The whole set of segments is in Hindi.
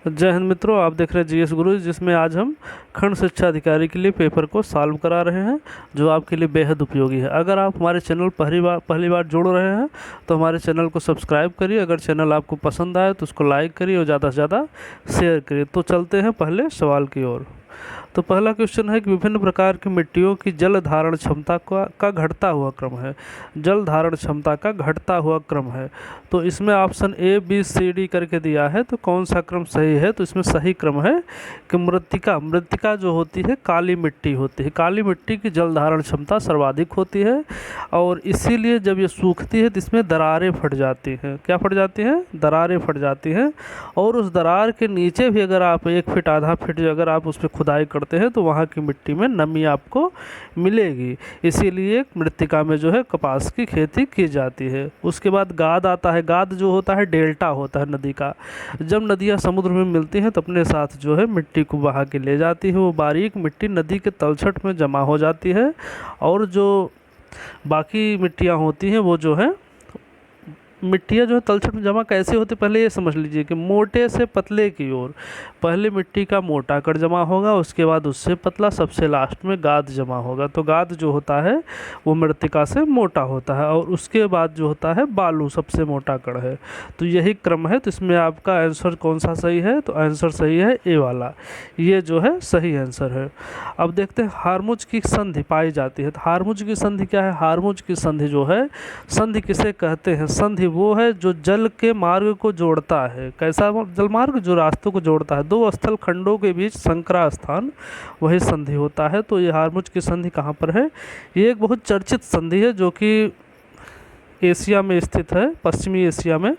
जय हिंद मित्रों, आप देख रहे हैं जीएस गुरु, जिसमें आज हम खंड शिक्षा अधिकारी के लिए पेपर को सॉल्व करा रहे हैं, जो आपके लिए बेहद उपयोगी है। अगर आप हमारे चैनल पहली बार जुड़ रहे हैं तो हमारे चैनल को सब्सक्राइब करिए। अगर चैनल आपको पसंद आए तो उसको लाइक करिए और ज़्यादा से ज़्यादा शेयर करिए। तो चलते हैं पहले सवाल की ओर। तो पहला क्वेश्चन है कि विभिन्न प्रकार की मिट्टियों की जल धारण क्षमता का घटता हुआ क्रम है। जल धारण क्षमता का घटता हुआ क्रम है। तो इसमें option A B C D करके दिया है, तो कौन सा क्रम सही है? तो इसमें सही क्रम है कि मृत्तिका जो होती है काली मिट्टी होती है। काली मिट्टी की जल धारण क्षमता सर्वाधिक होती है और इसीलिए जब ये सूखती है तो इसमें दरारें फट जाती हैं। क्या फट जाती हैं? दरारें फट जाती हैं। और उस दरार के नीचे भी अगर आप 1 फीट आधा फीट अगर आप उस पर खुदाई करते हैं तो वहाँ की मिट्टी में नमी आपको मिलेगी। इसीलिए मृत्तिका में जो है कपास की खेती की जाती है। उसके बाद गाद आता है। गाद जो होता है डेल्टा होता है नदी का। जब नदियाँ समुद्र में मिलती हैं तो अपने साथ जो है मिट्टी को बहा के ले जाती है। वो बारीक मिट्टी नदी के तलछट में जमा हो जाती है और जो बाकी मिट्टियाँ होती हैं वो जो है मिट्टियाँ जो है तलछट में जमा कैसे होती, पहले ये समझ लीजिए कि मोटे से पतले की ओर पहले मिट्टी का मोटा कण जमा होगा, उसके बाद उससे पतला, सबसे लास्ट में गाद जमा होगा। तो गाद जो होता है वो मृत्तिका से मोटा होता है और उसके बाद जो होता है बालू सबसे मोटा कण है। तो यही क्रम है। तो इसमें आपका आंसर कौन सा सही है? तो आंसर सही है ए वाला, ये जो है सही आंसर है। अब देखते हैं हारमुज की संधि पाई जाती है। तो हारमुज की संधि क्या है? हारमुज की संधि जो है, संधि किसे कहते हैं? संधि वो है जो जल के मार्ग को जोड़ता है। कैसा जल मार्ग? जो रास्तों को जोड़ता है, दो स्थल खंडों के बीच संकरा स्थान, वही संधि होता है। तो ये हारमुज की संधि कहाँ पर है? ये एक बहुत चर्चित संधि है जो कि एशिया में स्थित है, पश्चिमी एशिया में,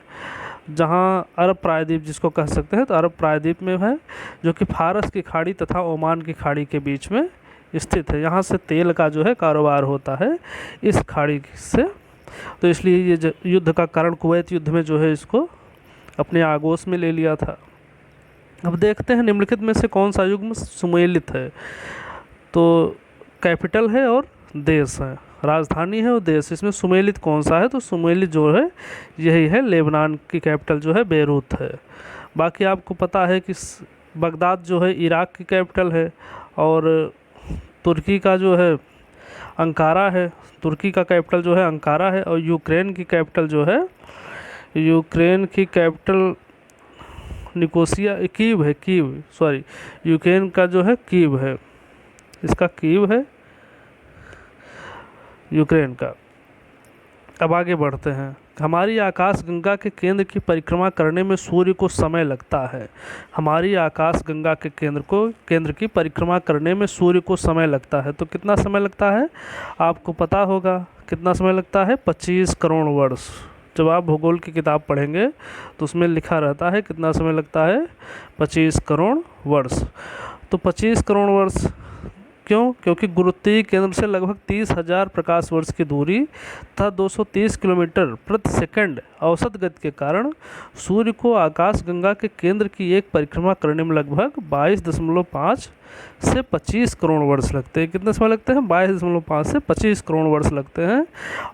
जहाँ अरब प्रायद्वीप जिसको कह सकते हैं, तो अरब प्रायद्वीप में है, जो कि फारस की खाड़ी तथा ओमान की खाड़ी के बीच में स्थित है। यहाँ से तेल का जो है कारोबार होता है इस खाड़ी से। तो इसलिए ये युद्ध का कारण, कुवैत युद्ध में जो है इसको अपने आगोश में ले लिया था। अब देखते हैं निम्नलिखित में से कौन सा युग्म सुमेलित है। तो कैपिटल है और देश है, राजधानी है और देश, इसमें सुमेलित कौन सा है? तो सुमेलित जो है यही है, लेबनान की कैपिटल जो है बेरूत है। बाकी आपको पता है कि बगदाद जो है इराक की कैपिटल है और तुर्की का जो है अंकारा है। तुर्की का कैपिटल जो है अंकारा है और यूक्रेन की कैपिटल जो है, यूक्रेन की कैपिटल निकोसिया, कीव है, कीव, सॉरी, यूक्रेन का जो है कीव है, इसका कीव है यूक्रेन का। अब आगे बढ़ते हैं। हमारी आकाशगंगा के केंद्र की परिक्रमा करने में सूर्य को समय लगता है। हमारी आकाशगंगा के केंद्र की परिक्रमा करने में सूर्य को समय लगता है। तो कितना समय लगता है आपको पता होगा? कितना समय लगता है? 25 करोड़ वर्ष। जब आप भूगोल की किताब पढ़ेंगे तो उसमें लिखा रहता है कितना समय लगता है, 25 करोड़ वर्ष। तो 25 करोड़ वर्ष क्यों? क्योंकि गुरुत्वीय केंद्र से लगभग 30,000 प्रकाश वर्ष की दूरी तथा 230 किलोमीटर प्रति सेकंड औसत गति के कारण सूर्य को आकाशगंगा के केंद्र की एक परिक्रमा करने में लगभग 22.5 से 25 करोड़ वर्ष लगते हैं। कितने समय लगते हैं? 22.5 से 25 करोड़ वर्ष लगते हैं।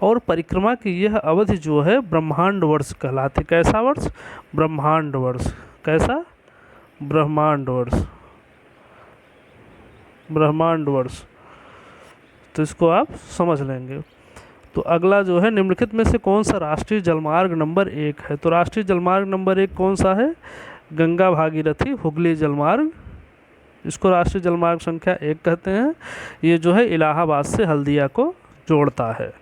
और परिक्रमा की यह अवधि जो है ब्रह्मांड वर्ष कहलाती है। कैसा वर्ष? ब्रह्मांड वर्ष। कैसा? ब्रह्मांड वर्ष, ब्रह्मांड वर्ष। तो इसको आप समझ लेंगे। तो अगला जो है, निम्नलिखित में से कौन सा राष्ट्रीय जलमार्ग नंबर 1 है? तो राष्ट्रीय जलमार्ग नंबर 1 कौन सा है? गंगा भागीरथी हुगली जलमार्ग, इसको राष्ट्रीय जलमार्ग संख्या 1 कहते हैं। ये जो है इलाहाबाद से हल्दिया को जोड़ता है।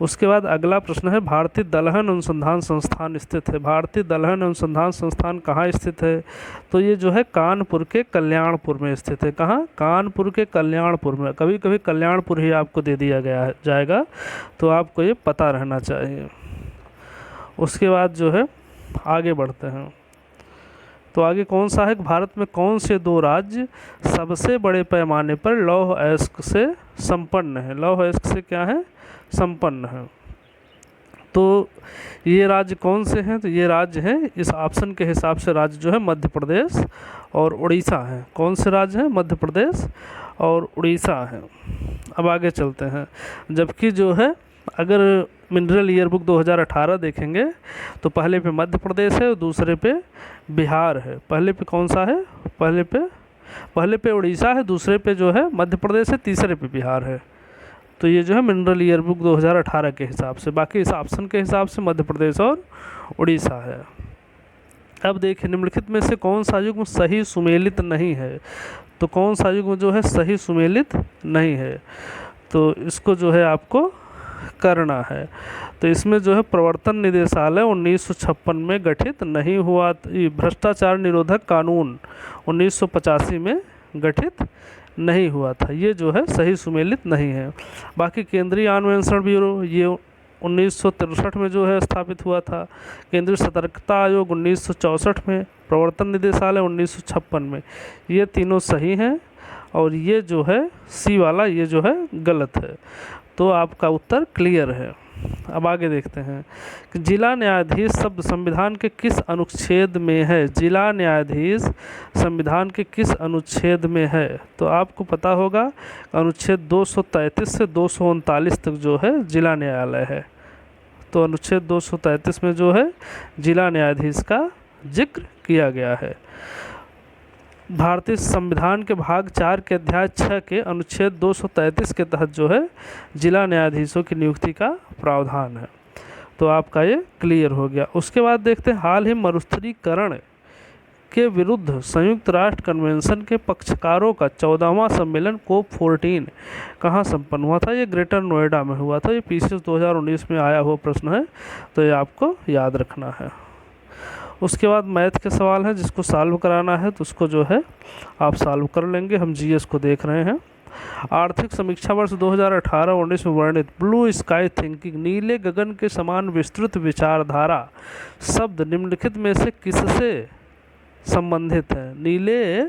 उसके बाद अगला प्रश्न है, भारतीय दलहन अनुसंधान संस्थान स्थित है। भारतीय दलहन अनुसंधान संस्थान कहाँ स्थित है? तो ये जो है कानपुर के कल्याणपुर में स्थित है। कहाँ? कानपुर के कल्याणपुर में। कभी कभी कल्याणपुर ही आपको दे दिया जाएगा, तो आपको ये पता रहना चाहिए। उसके बाद जो है आगे बढ़ते हैं। तो आगे कौन सा है? भारत में कौन से 2 राज्य सबसे बड़े पैमाने पर लौह अयस्क से संपन्न है? लौह अयस्क से क्या है? संपन्न है। तो ये राज्य कौन से हैं? तो ये राज्य हैं, इस ऑप्शन के हिसाब से राज्य जो है मध्य प्रदेश और उड़ीसा हैं। कौन से राज्य हैं? मध्य प्रदेश और उड़ीसा हैं। अब आगे चलते हैं। जबकि जो है अगर मिनरल ईयरबुक 2018 देखेंगे तो पहले पे मध्य प्रदेश है और दूसरे पे बिहार है। पहले पे कौन सा है? पहले पे उड़ीसा है, दूसरे पे जो है मध्य प्रदेश है, तीसरे पे बिहार है। तो ये जो है मिनरल ईयरबुक 2018 के हिसाब से, बाकी इस ऑप्शन के हिसाब से मध्य प्रदेश और उड़ीसा है। अब देखिए निम्नलिखित में से कौन सा युग्म सही सुमेलित नहीं है? तो कौन सा युग्म जो है सही सुमेलित नहीं है, तो इसको जो है आपको करना है। तो इसमें जो है प्रवर्तन निदेशालय 1956 में गठित नहीं हुआ, भ्रष्टाचार निरोधक कानून 1985 में गठित नहीं हुआ था, ये जो है सही सुमेलित नहीं है। बाकी केंद्रीय अन्वेषण ब्यूरो ये 1963 में जो है स्थापित हुआ था। केंद्रीय सतर्कता आयोग 1964 में, प्रवर्तन निदेशालय 1956 में, ये तीनों सही हैं और ये जो है सी वाला ये जो है गलत है। तो आपका उत्तर क्लियर है। अब आगे देखते हैं कि जिला न्यायाधीश शब्द संविधान के किस अनुच्छेद में है? जिला न्यायाधीश संविधान के किस अनुच्छेद में है? तो आपको पता होगा अनुच्छेद 233 से 239 तक जो है जिला न्यायालय है। तो अनुच्छेद 233 में जो है जिला न्यायाधीश का जिक्र किया गया है। भारतीय संविधान के भाग 4 के अध्याय 6 के अनुच्छेद 233 के तहत जो है जिला न्यायाधीशों की नियुक्ति का प्रावधान है। तो आपका ये क्लियर हो गया। उसके बाद देखते हैं हाल ही मरुस्थलीकरण के विरुद्ध संयुक्त राष्ट्र कन्वेंशन के पक्षकारों का 14वां सम्मेलन कोप 14 कहाँ संपन्न हुआ था? ये ग्रेटर नोएडा में हुआ था। ये पीसीएस 2019 में आया हुआ प्रश्न है, तो ये आपको याद रखना है। उसके बाद मैथ के सवाल हैं, जिसको सॉल्व कराना है तो उसको जो है आप सॉल्व कर लेंगे। हम जीएस को देख रहे हैं। आर्थिक समीक्षा वर्ष 2018-19 में वर्णित ब्लू स्काई थिंकिंग, नीले गगन के समान विस्तृत विचारधारा शब्द निम्नलिखित में से किससे संबंधित है? नीले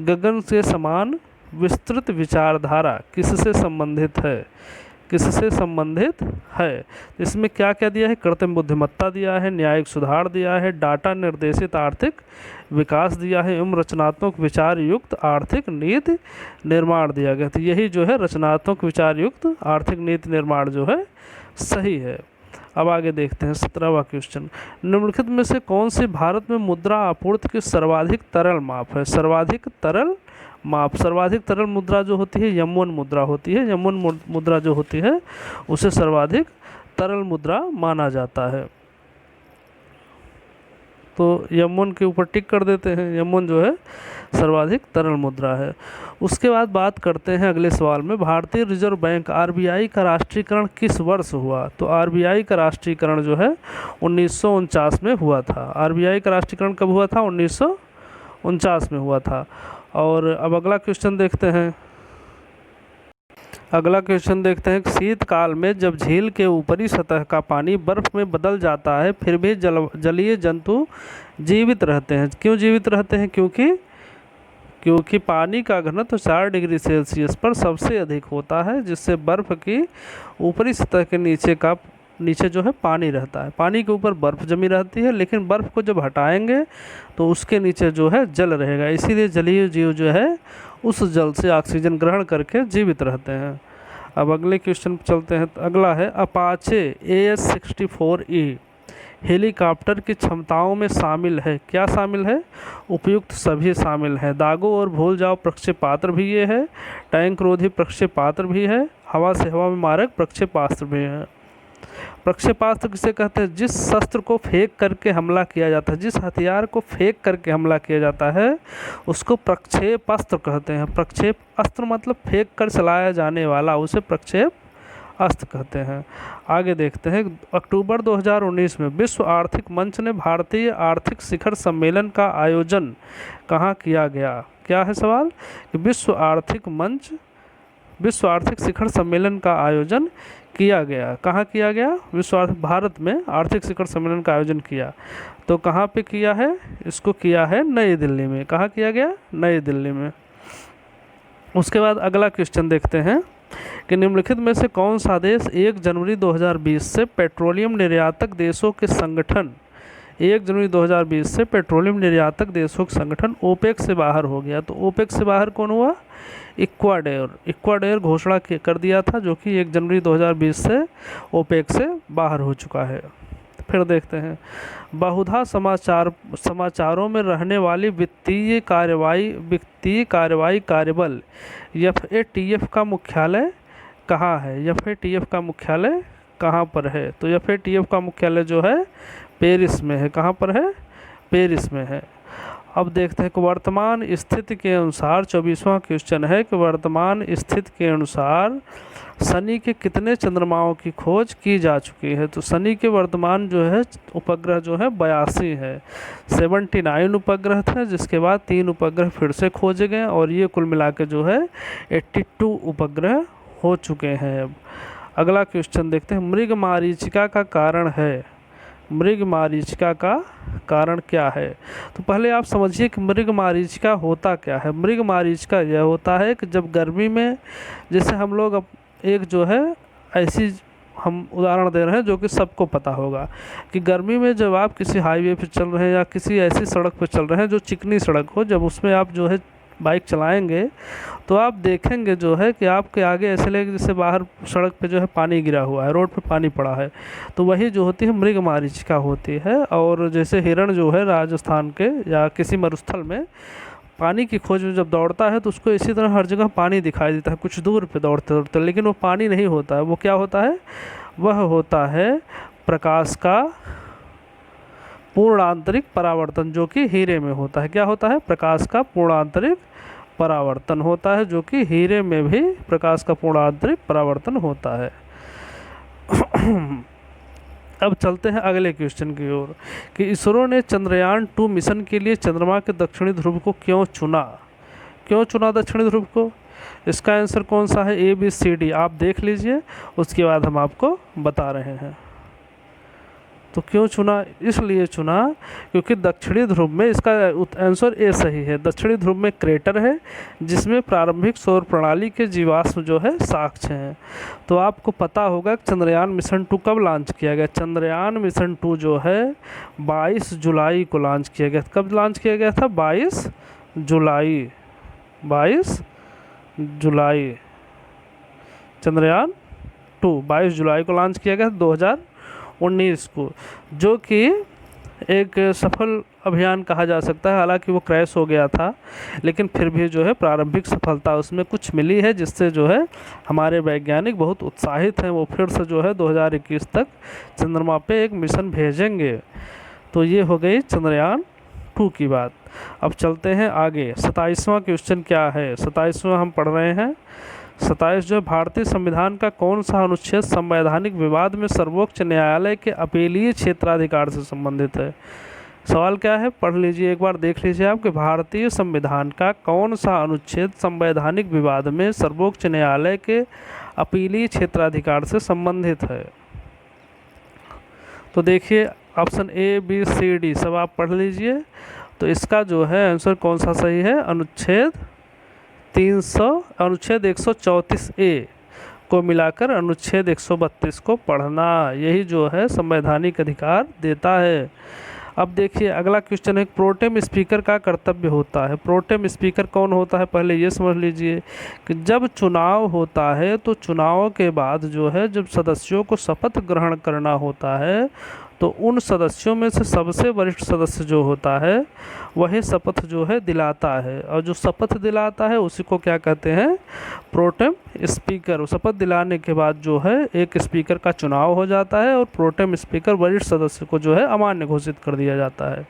गगन के समान विस्तृत विचारधारा किससे संबंधित है? किससे संबंधित है? इसमें क्या क्या दिया है? कृत्रिम बुद्धिमत्ता दिया है, न्यायिक सुधार दिया है, डाटा निर्देशित आर्थिक विकास दिया है एवं रचनात्मक विचार युक्त आर्थिक नीति निर्माण दिया गया। तो यही जो है रचनात्मक विचार युक्त आर्थिक नीति निर्माण जो है सही है। अब आगे देखते हैं 17वां क्वेश्चन। निम्नलिखित में से कौन सी भारत में मुद्रा आपूर्ति की सर्वाधिक तरल माप है? सर्वाधिक तरल माप, सर्वाधिक तरल मुद्रा जो होती है M1 मुद्रा होती है। M1 मुद्रा जो होती है उसे सर्वाधिक तरल मुद्रा माना जाता है। तो M1 के ऊपर टिक कर देते हैं, M1 जो है सर्वाधिक तरल मुद्रा है। उसके बाद बात करते हैं अगले सवाल में, भारतीय रिजर्व बैंक RBI का राष्ट्रीयकरण किस वर्ष हुआ? तो RBI का राष्ट्रीयकरण जो है 1949 में हुआ था। RBI का राष्ट्रीयकरण कब हुआ था? 1949 में हुआ था। और अब अगला क्वेश्चन देखते हैं। अगला क्वेश्चन देखते हैं, शीतकाल में जब झील के ऊपरी सतह का पानी बर्फ में बदल जाता है फिर भी जलीय जंतु जीवित रहते हैं। क्यों जीवित रहते हैं? क्योंकि पानी का घनत्व 4 डिग्री सेल्सियस पर सबसे अधिक होता है, जिससे बर्फ़ की ऊपरी सतह के नीचे जो है पानी रहता है। पानी के ऊपर बर्फ़ जमी रहती है, लेकिन बर्फ़ को जब हटाएंगे तो उसके नीचे जो है जल रहेगा। इसीलिए जलीय जीव जो है उस जल से ऑक्सीजन ग्रहण करके जीवित रहते हैं। अब अगले क्वेश्चन पर चलते हैं। तो अगला है, अपाचे AS-64E हेलीकॉप्टर की क्षमताओं में शामिल है। क्या शामिल है? उपयुक्त सभी शामिल हैं। दागो और भूल जाओ प्रक्षेपास्त्र भी ये है, टैंक रोधी प्रक्षेपास्त्र भी है, हवा से हवा में मारक प्रक्षेपास्त्र भी है। प्रक्षेपास्त्र किसे कहते हैं? जिस शस्त्र को फेंक करके हमला किया जाता है, जिस हथियार को फेंक करके हमला किया जाता है उसको प्रक्षेपास्त्र कहते हैं। प्रक्षेपास्त्र मतलब फेंक कर चलाया जाने वाला, उसे प्रक्षेप अस्त्र कहते हैं। आगे देखते हैं, अक्टूबर 2019 में विश्व आर्थिक मंच ने भारतीय आर्थिक शिखर सम्मेलन का आयोजन कहाँ किया गया? क्या है सवाल? विश्व आर्थिक शिखर सम्मेलन का आयोजन किया गया। कहाँ किया गया? भारत में आर्थिक शिखर सम्मेलन का आयोजन किया। तो कहाँ पे किया है? इसको किया है नई दिल्ली में। कहाँ किया गया? नई दिल्ली में। उसके बाद अगला क्वेश्चन देखते हैं कि निम्नलिखित में से कौन सा देश 1 जनवरी 2020 से पेट्रोलियम निर्यातक देशों के संगठन 1 जनवरी 2020 से पेट्रोलियम निर्यातक देशों का संगठन ओपेक से बाहर हो गया। तो ओपेक से बाहर कौन हुआ? इक्वाडोर घोषणा कर दिया था, जो कि 1 जनवरी 2020 से ओपेक से बाहर हो चुका है। फिर देखते हैं, बहुधा समाचारों में रहने वाली वित्तीय कार्रवाई कार्यबल FATF का मुख्यालय कहाँ है? FATF का मुख्यालय कहाँ पर है? तो FATF का मुख्यालय जो है पेरिस में है। कहाँ पर है? पेरिस में है। अब देखते हैं कि वर्तमान स्थिति के अनुसार 24वां क्वेश्चन है कि वर्तमान स्थिति के अनुसार शनि के कितने चंद्रमाओं की खोज की जा चुकी है? तो शनि के वर्तमान जो है उपग्रह जो है 82 है। 79 उपग्रह थे, जिसके बाद 3 उपग्रह फिर से खोजे गए और ये कुल मिला के जो है 82 उपग्रह हो चुके हैं। अब अगला क्वेश्चन देखते हैं, मृगमारीचिका का कारण है। मृगमारीचिका का कारण क्या है? तो पहले आप समझिए कि मृगमारीचिका होता क्या है। मृगमारीचिका यह होता है कि जब गर्मी में, जैसे हम लोग एक जो है ऐसी हम उदाहरण दे रहे हैं जो कि सबको पता होगा कि गर्मी में जब आप किसी हाईवे पे चल रहे हैं या किसी ऐसी सड़क पे चल रहे हैं जो चिकनी सड़क हो, जब उसमें आप जो है बाइक चलाएंगे तो आप देखेंगे जो है कि आपके आगे ऐसे लगे जैसे बाहर सड़क पे जो है पानी गिरा हुआ है, रोड पे पानी पड़ा है। तो वही जो होती है मृगमारीचिका होती है। और जैसे हिरण जो है राजस्थान के या किसी मरुस्थल में पानी की खोज में जब दौड़ता है तो उसको इसी तरह हर जगह पानी दिखाई देता है कुछ दूर पे दौड़ते दौड़ते, लेकिन वो पानी नहीं होता है। वो क्या होता है? वह होता है प्रकाश का पूर्ण आंतरिक परावर्तन, जो कि हीरे में होता है। क्या होता है? प्रकाश का पूर्ण आंतरिक परावर्तन होता है, जो कि हीरे में भी प्रकाश का पूर्ण आंतरिक परावर्तन होता है। अब चलते हैं अगले क्वेश्चन की ओर कि इसरो ने चंद्रयान-2 मिशन के लिए चंद्रमा के दक्षिणी ध्रुव को क्यों चुना? क्यों चुना दक्षिणी ध्रुव को? इसका आंसर कौन सा है? ABCD आप देख लीजिए, उसके बाद हम आपको बता रहे हैं। तो क्यों चुना? इसलिए चुना क्योंकि दक्षिणी ध्रुव में, इसका आंसर ए सही है, दक्षिणी ध्रुव में क्रेटर है जिसमें प्रारंभिक सौर प्रणाली के जीवाश्म जो है साक्ष्य हैं। तो आपको पता होगा कि चंद्रयान मिशन 2 कब लॉन्च किया गया? चंद्रयान मिशन 2 जो है 22 जुलाई को लॉन्च किया गया। कब लॉन्च किया गया था? 22 जुलाई। चंद्रयान 2 22 जुलाई को लॉन्च किया गया 2019 को, जो कि एक सफल अभियान कहा जा सकता है। हालांकि वो क्रैश हो गया था, लेकिन फिर भी जो है प्रारंभिक सफलता उसमें कुछ मिली है, जिससे जो है हमारे वैज्ञानिक बहुत उत्साहित हैं। वो फिर से जो है 2021 तक चंद्रमा पे एक मिशन भेजेंगे। तो ये हो गई चंद्रयान 2 की बात। अब चलते हैं आगे। 27वां क्वेश्चन क्या है? 27वां हम पढ़ रहे हैं। 27 जो है, भारतीय संविधान का कौन सा अनुच्छेद संवैधानिक विवाद में सर्वोच्च न्यायालय के अपीलीय क्षेत्राधिकार से संबंधित है? सवाल क्या है? पढ़ लीजिए एक बार, देख लीजिए आप कि भारतीय संविधान का कौन सा अनुच्छेद संवैधानिक विवाद में सर्वोच्च न्यायालय के अपीलीय क्षेत्राधिकार से संबंधित है। तो देखिए ऑप्शन ABCD सब आप पढ़ लीजिए। तो इसका जो है आंसर कौन सा सही है? अनुच्छेद 134A को मिलाकर अनुच्छेद 132 को पढ़ना, यही जो है संवैधानिक अधिकार देता है। अब देखिए अगला क्वेश्चन है, प्रोटेम स्पीकर का कर्तव्य होता है। प्रोटेम स्पीकर कौन होता है? पहले ये समझ लीजिए कि जब चुनाव होता है तो चुनाव के बाद जो है जब सदस्यों को शपथ ग्रहण करना होता है तो उन सदस्यों में से सबसे वरिष्ठ सदस्य जो होता है वही शपथ जो है दिलाता है, और जो शपथ दिलाता है उसी को क्या कहते हैं? Pro tem speaker. शपथ दिलाने के बाद जो है एक स्पीकर का चुनाव हो जाता है और प्रोटेम स्पीकर वरिष्ठ सदस्य को जो है अमान्य घोषित कर दिया जाता है।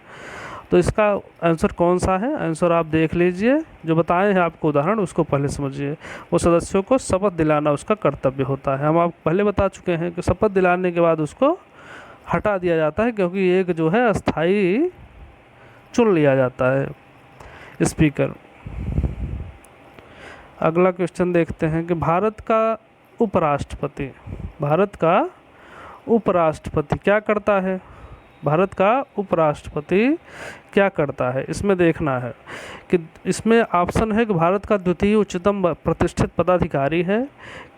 तो इसका आंसर कौन सा है? आंसर आप देख लीजिए, जो बताए हैं आपको उदाहरण उसको पहले समझिए। वो सदस्यों को शपथ दिलाना उसका कर्तव्य होता है। हम आपको पहले बता चुके हैं कि शपथ दिलाने के बाद उसको हटा दिया जाता है, क्योंकि एक जो है अस्थाई चुन लिया जाता है स्पीकर। अगला क्वेश्चन देखते हैं कि भारत का उपराष्ट्रपति क्या करता है? भारत का उपराष्ट्रपति क्या करता है, इसमें देखना है कि इसमें ऑप्शन है कि भारत का द्वितीय उच्चतम प्रतिष्ठित पदाधिकारी है,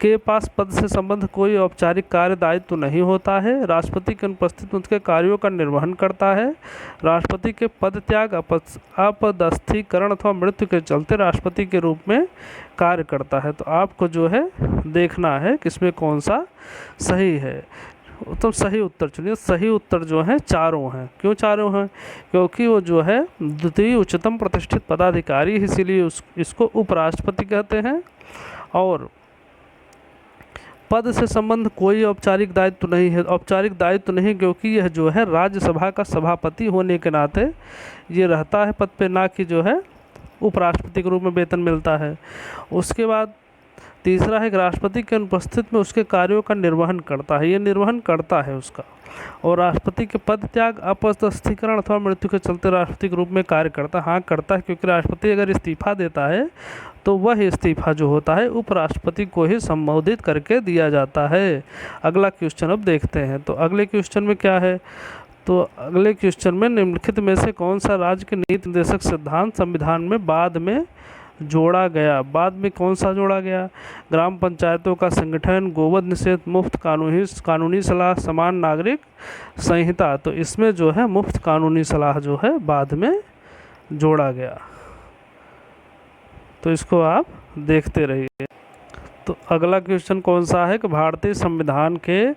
के पास पद से संबंध कोई औपचारिक कार्य दायित्व तो नहीं होता है, राष्ट्रपति की अनुपस्थिति में उसके कार्यों का निर्वहन करता है, राष्ट्रपति के पद त्याग अपदस्थीकरण अथवा मृत्यु के चलते राष्ट्रपति के रूप में कार्य करता है। तो आपको जो है देखना है कि इसमें कौन सा सही है। तो सही उत्तर चुनिए। सही उत्तर जो है चारों हैं। क्यों चारों हैं? क्योंकि वो जो है द्वितीय उच्चतम प्रतिष्ठित पदाधिकारी, इसीलिए इसको उपराष्ट्रपति कहते हैं। और पद से संबंध कोई औपचारिक दायित्व नहीं है। औपचारिक दायित्व नहीं क्योंकि यह जो है राज्यसभा का सभापति होने के नाते ये रहता है पद पे, ना कि जो है उपराष्ट्रपति के रूप में वेतन मिलता है। उसके बाद तीसरा है कि राष्ट्रपति के अनुपस्थित में उसके कार्यों का निर्वहन करता है, ये निर्वहन करता है उसका। और राष्ट्रपति के पद त्याग अपदस्थीकरण अथवा मृत्यु के चलते राष्ट्रपति के रूप में कार्य करता है। हाँ, करता है, क्योंकि राष्ट्रपति अगर इस्तीफा देता है तो वह इस्तीफा जो होता है उपराष्ट्रपति को ही संबोधित करके दिया जाता है। अगला क्वेश्चन अब देखते हैं। तो अगले क्वेश्चन में क्या है? तो अगले क्वेश्चन में निम्नलिखित में से कौन सा राज्य के नीति निर्देशक सिद्धांत संविधान में बाद में जोड़ा गया? बाद में कौन सा जोड़ा गया? ग्राम पंचायतों का संगठन, गोवध निषेध, मुफ्त कानूनी सलाह, समान नागरिक संहिता। तो इसमें जो है मुफ्त कानूनी सलाह जो है बाद में जोड़ा गया। तो इसको आप देखते रहिए। तो अगला क्वेश्चन कौन सा है कि भारतीय संविधान के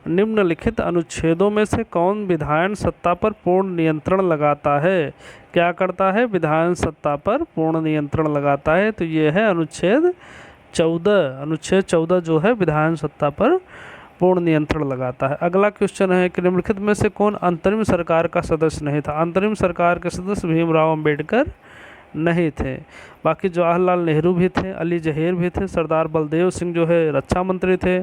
निम्नलिखित अनुच्छेदों में से कौन विधायन सत्ता पर पूर्ण नियंत्रण लगाता है? क्या करता है? विधायन सत्ता पर पूर्ण नियंत्रण लगाता है। तो ये है अनुच्छेद 14। अनुच्छेद 14 जो है विधायन सत्ता पर पूर्ण नियंत्रण लगाता है। अगला क्वेश्चन है कि निम्नलिखित में से कौन अंतरिम सरकार का सदस्य नहीं था? अंतरिम सरकार के सदस्य भीमराव अंबेडकर नहीं थे। बाकी जवाहरलाल नेहरू भी थे, अली जहेर भी थे, सरदार बलदेव सिंह जो है रक्षा मंत्री थे,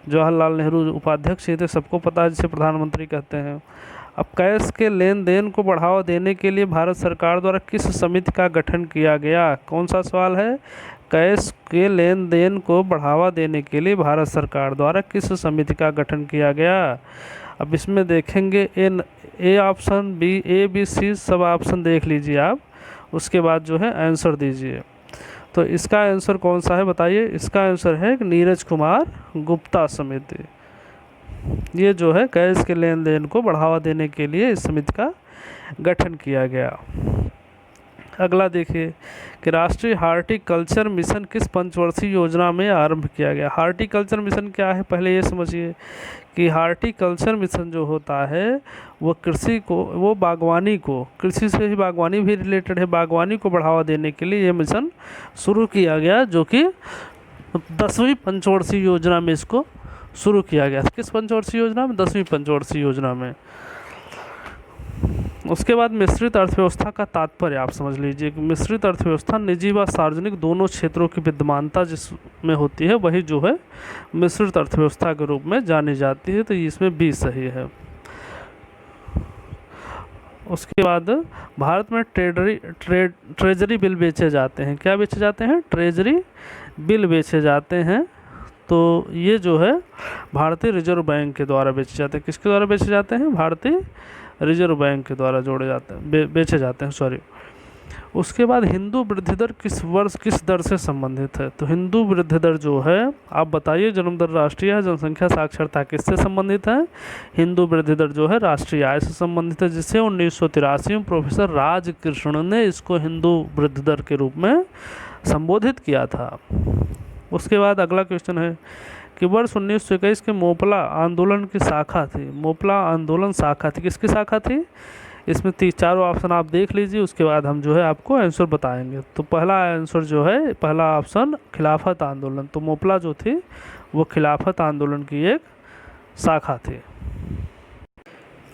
जवाहरलाल नेहरू उपाध्यक्ष ही थे, सबको पता है, जिसे प्रधानमंत्री कहते हैं। अब कैश के लेन देन को बढ़ावा देने के लिए भारत सरकार द्वारा किस समिति का गठन किया गया? कौन सा सवाल है? कैश के लेन देन को बढ़ावा देने के लिए भारत सरकार द्वारा किस समिति का गठन किया गया? अब इसमें देखेंगे A option, B, A, B, C सब ऑप्शन देख लीजिए आप, उसके बाद जो है आंसर दीजिए। तो इसका आंसर कौन सा है बताइए? इसका आंसर है नीरज कुमार गुप्ता समिति। ये जो है कैश के लेन देन को बढ़ावा देने के लिए इस समिति का गठन किया गया। अगला देखिए कि राष्ट्रीय हार्टिकल्चर मिशन किस पंचवर्षीय योजना में आरंभ किया गया? हार्टिकल्चर मिशन क्या है पहले ये समझिए कि हार्टिकल्चर मिशन जो होता है वो कृषि को, वो बागवानी को, कृषि से ही बागवानी भी रिलेटेड है, बागवानी को बढ़ावा देने के लिए ये मिशन शुरू किया गया, जो कि 10वीं पंचवर्षीय योजना में इसको शुरू किया गया। किस पंचवर्षीय योजना में? 10वीं पंचवर्षीय योजना में। उसके बाद मिश्रित अर्थव्यवस्था का तात्पर्य आप समझ लीजिए कि मिश्रित अर्थव्यवस्था निजी व सार्वजनिक दोनों क्षेत्रों की विद्यमानता जिसमें होती है वही जो है मिश्रित अर्थव्यवस्था के रूप में जानी जाती है। तो इसमें बी सही है। उसके बाद भारत में ट्रेजरी बिल बेचे जाते हैं। क्या बेचे जाते हैं? ट्रेजरी बिल बेचे जाते हैं। तो ये जो है भारतीय रिजर्व बैंक के द्वारा बेचे जाते हैं। किसके द्वारा बेचे जाते हैं? भारतीय रिजर्व बैंक के द्वारा जोड़े जाते हैं, बेचे जाते हैं, सॉरी। उसके बाद हिंदू वृद्धि दर किस वर्ष किस दर से संबंधित है? तो हिंदू वृद्धि दर जो है आप बताइए, जन्म दर राष्ट्रीय है, जनसंख्या साक्षरता किससे संबंधित है? हिंदू वृद्धि दर जो है राष्ट्रीय आय से संबंधित है, जिसे 1983 में प्रोफेसर राजकृष्ण ने इसको हिंदू वृद्धि दर के रूप में संबोधित किया था। उसके बाद अगला क्वेश्चन है कि वर्ष 1921 के मोपला आंदोलन की शाखा थी। मोपला आंदोलन शाखा थी, किसकी शाखा थी? इसमें चारों ऑप्शन आप देख लीजिए, उसके बाद हम जो है आपको आंसर बताएंगे। तो पहला आंसर जो है, पहला ऑप्शन खिलाफत आंदोलन। तो मोपला जो थी वो खिलाफत आंदोलन की एक शाखा थी।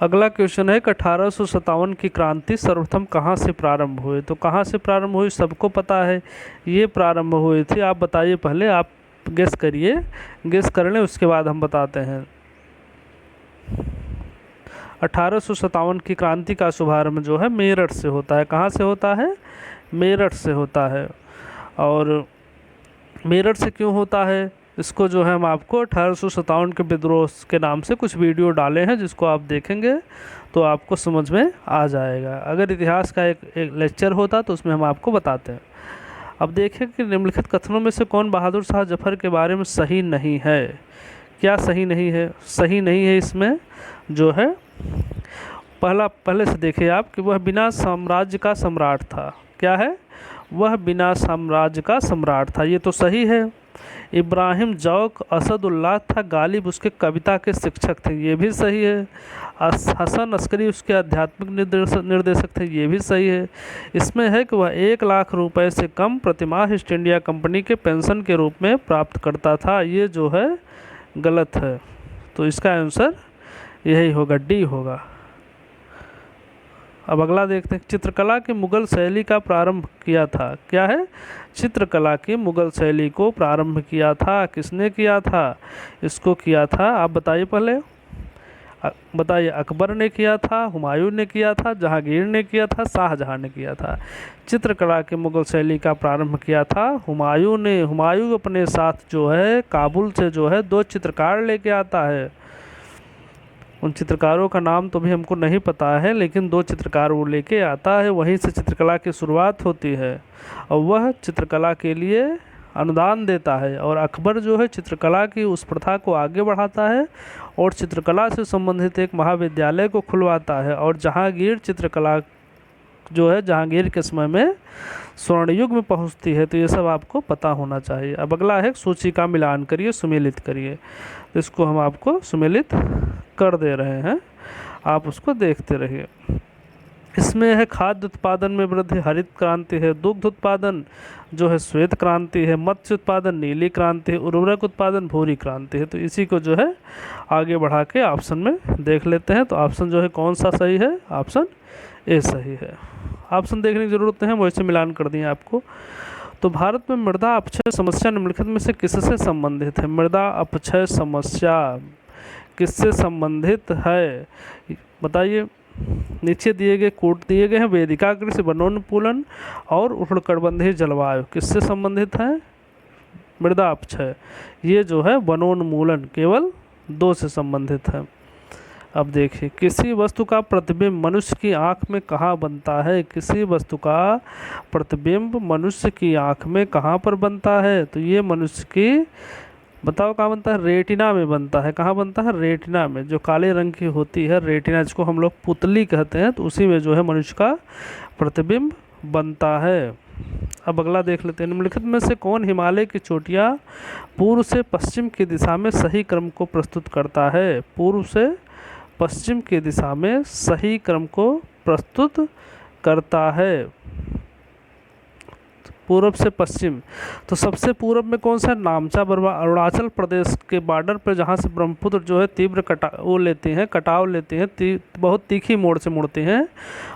अगला क्वेश्चन है कि 1857 की क्रांति सर्वप्रथम कहाँ से प्रारंभ हुई? तो कहाँ से प्रारंभ हुई सबको पता है, ये प्रारंभ हुई थी। आप बताइए, पहले आप गेस करिए, गेस कर लें उसके बाद हम बताते हैं। 1857 की क्रांति का शुभारंभ जो है मेरठ से होता है। कहाँ से होता है? मेरठ से होता है। और मेरठ से क्यों होता है? इसको जो है हम आपको 1857 के विद्रोह के नाम से कुछ वीडियो डाले हैं, जिसको आप देखेंगे तो आपको समझ में आ जाएगा। अगर इतिहास का एक लेक्चर होता तो उसमें हम आपको बताते हैं। अब देखें कि निम्नलिखित कथनों में से कौन बहादुर शाह जफर के बारे में सही नहीं है। क्या सही नहीं है? सही नहीं है इसमें जो है पहले से देखिए आप कि वह बिना साम्राज्य का सम्राट था। क्या है? वह बिना साम्राज्य का सम्राट था, ये तो सही है। इब्राहिम जौक असदुल्लाह था गालिब उसके कविता के शिक्षक थे, ये भी सही है। हसन अस्करी उसके आध्यात्मिक निर्देशक थे, ये भी सही है। इसमें है कि वह 1 लाख रुपए से कम प्रतिमाह ईस्ट इंडिया कंपनी के पेंशन के रूप में प्राप्त करता था, ये जो है गलत है। तो इसका आंसर यही होगा, डी होगा। अब अगला देखते हैं, चित्रकला की मुगल शैली का प्रारंभ किया था। क्या है? चित्रकला की मुगल शैली को प्रारंभ किया था। किसने किया था? इसको किया था, आप बताइए पहले, बताइए। अकबर ने किया था, हुमायूं ने किया था, जहांगीर ने किया था, शाहजहां ने किया था। चित्रकला की मुगल शैली का प्रारंभ किया था हुमायूं ने। हुमायूं अपने साथ जो है काबुल से जो है 2 चित्रकार लेके आता है। उन चित्रकारों का नाम तो भी हमको नहीं पता है, लेकिन 2 चित्रकार वो लेके आता है, वहीं से चित्रकला की शुरुआत होती है और वह चित्रकला के लिए अनुदान देता है। और अकबर जो है चित्रकला की उस प्रथा को आगे बढ़ाता है और चित्रकला से संबंधित एक महाविद्यालय को खुलवाता है। और जहांगीर चित्रकला जो है जहांगीर के समय में स्वर्ण युग में पहुंचती है। तो ये सब आपको पता होना चाहिए। अब अगला है सूची का मिलान करिए, सुमेलित करिए। तो इसको हम आपको सुमेलित कर दे रहे हैं, आप उसको देखते रहिए। इसमें है खाद्य उत्पादन में वृद्धि, हरित क्रांति है। दुग्ध उत्पादन जो है श्वेत क्रांति है। मत्स्य उत्पादन नीली क्रांति है। उर्वरक उत्पादन भूरी क्रांति है। तो इसी को जो है आगे बढ़ा के ऑप्शन में देख लेते हैं। तो ऑप्शन जो है कौन सा सही है? ऑप्शन ए सही है। ऑप्शन देखने की ज़रूरत नहीं है, वैसे मिलान कर दिए आपको। तो भारत में मृदा अपक्षय समस्या निम्नलिखित में से किससे संबंधित है? मृदा अपक्षय समस्या किससे संबंधित है? बताइए। नीचे दिए गए कोट दिए गए हैं, वेदिका कृषि, वनोन्मूलन और उष्णकटिबंधीय जलवायु किससे संबंधित है? मृदा अपक्षय, ये जो है वनोन्मूलन केवल 2 से संबंधित है। अब देखिए, किसी वस्तु का प्रतिबिंब मनुष्य की आंख में कहाँ बनता है? किसी वस्तु का प्रतिबिंब मनुष्य की आंख में कहाँ पर बनता है? तो ये मनुष्य की, बताओ कहाँ बनता है? रेटिना में बनता है। कहाँ बनता है? रेटिना में, जो काले रंग की होती है रेटिना, जिसको हम लोग पुतली कहते हैं, तो उसी में जो है मनुष्य का प्रतिबिंब बनता है। अब अगला देख लेते हैं, निम्नलिखित में से कौन हिमालय की चोटियाँ पूर्व से पश्चिम की दिशा में सही क्रम को प्रस्तुत करता है? पूर्व से पश्चिम की दिशा में सही क्रम को प्रस्तुत करता है। पूर्व से पश्चिम, तो सबसे पूर्व में कौन सा? नामचा बरवा, अरुणाचल प्रदेश के बॉर्डर पर, जहाँ से ब्रह्मपुत्र जो है तीव्र कटाव लेते हैं, बहुत तीखी मोड़ से मुड़ते हैं,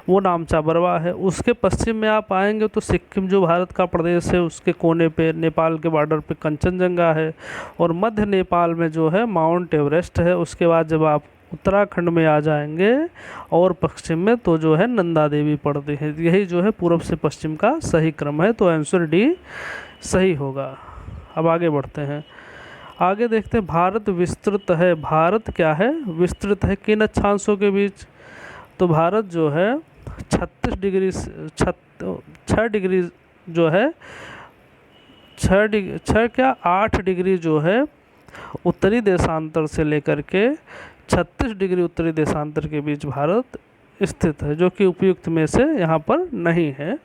वो नामचा बरवा है। उसके पश्चिम में आप आएंगे तो सिक्किम जो भारत का प्रदेश है, उसके कोने पे नेपाल के बॉर्डर पे कंचनजंगा है। और मध्य नेपाल में जो है माउंट एवरेस्ट है। उसके बाद जब आप उत्तराखंड में आ जाएंगे और पश्चिम में, तो जो है नंदा देवी पड़ती है। यही जो है पूर्व से पश्चिम का सही क्रम है। तो आंसर डी सही होगा। अब आगे बढ़ते हैं, आगे देखते हैं, भारत विस्तृत है। भारत क्या है? विस्तृत है। किन अक्षांशों के बीच? तो भारत जो है 36 डिग्री 6 डिग्री जो है 8 डिग्री जो है उत्तरी देशांतर से लेकर के 36 डिग्री उत्तरी देशांतर के बीच भारत स्थित है, जो कि उपयुक्त में से यहाँ पर नहीं है।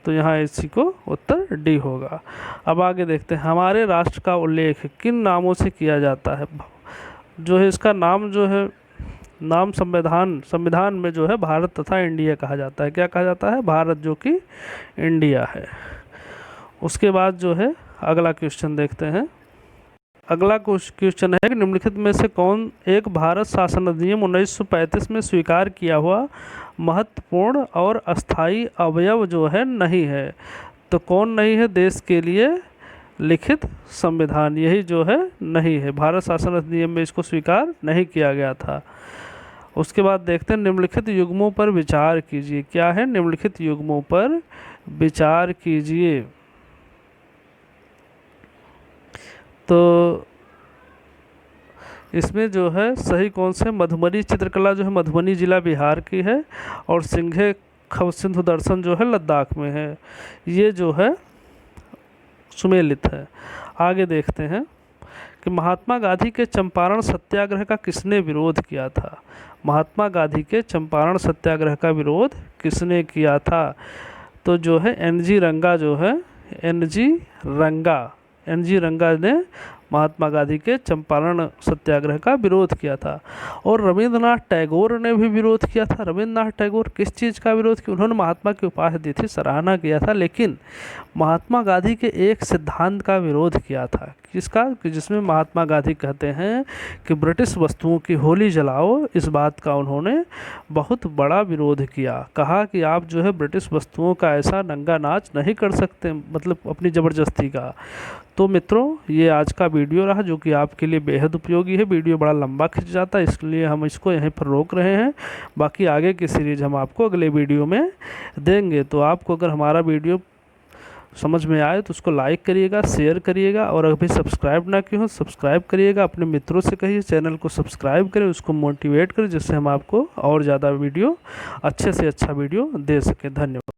तो यहाँ इसी को उत्तर डी होगा। अब आगे देखते हैं, हमारे राष्ट्र का उल्लेख किन नामों से किया जाता है? जो है इसका नाम जो है, नाम संविधान में जो है भारत तथा इंडिया कहा जाता है। क्या कहा जाता है? भारत, जो कि इंडिया है। उसके बाद जो है अगला क्वेश्चन देखते हैं। अगला क्वेश्चन है कि निम्नलिखित में से कौन एक भारत शासन अधिनियम 1935 में स्वीकार किया हुआ महत्वपूर्ण और अस्थायी अवयव जो है नहीं है? तो कौन नहीं है? देश के लिए लिखित संविधान, यही जो है नहीं है। भारत शासन अधिनियम में इसको स्वीकार नहीं किया गया था। उसके बाद देखते हैं, निम्नलिखित युग्मों पर विचार कीजिए। क्या है? निम्नलिखित युग्मों पर विचार कीजिए। तो इसमें जो है सही कौन से, मधुबनी चित्रकला जो है मधुबनी जिला बिहार की है, और सिंघे खव सिंधु दर्शन जो है लद्दाख में है। ये जो है सुमेलित है। आगे देखते हैं कि महात्मा गांधी के चंपारण सत्याग्रह का किसने विरोध किया था। महात्मा गांधी के चंपारण सत्याग्रह का विरोध किसने किया था? तो जो है एनजी रंगा, जो है एनजी रंगा ने महात्मा गांधी के चंपारण सत्याग्रह का विरोध किया था। और रविंद्रनाथ टैगोर ने भी विरोध किया था। रविंद्रनाथ टैगोर किस चीज़ का विरोध किया? उन्होंने महात्मा की उपाधि दी थी, सराहना किया था, लेकिन महात्मा गांधी के एक सिद्धांत का विरोध किया था। किसका? कि जिसमें महात्मा गांधी कहते हैं कि ब्रिटिश वस्तुओं की होली जलाओ, इस बात का उन्होंने बहुत बड़ा विरोध किया। कहा कि आप जो है ब्रिटिश वस्तुओं का ऐसा नंगा नाच नहीं कर सकते, मतलब अपनी ज़बरदस्ती का। तो मित्रों, ये आज का वीडियो रहा जो कि आपके लिए बेहद उपयोगी है। वीडियो बड़ा लंबा खिंच जाता है, इसलिए हम इसको यहीं पर रोक रहे हैं। बाकी आगे की सीरीज़ हम आपको अगले वीडियो में देंगे। तो आपको अगर हमारा वीडियो समझ में आए तो उसको लाइक करिएगा, शेयर करिएगा, और अभी सब्सक्राइब ना किए हो सब्सक्राइब करिएगा। अपने मित्रों से कहिए चैनल को सब्सक्राइब करें, उसको मोटिवेट करें, जिससे हम आपको और ज़्यादा वीडियो, अच्छे से अच्छा वीडियो दे सकें। धन्यवाद।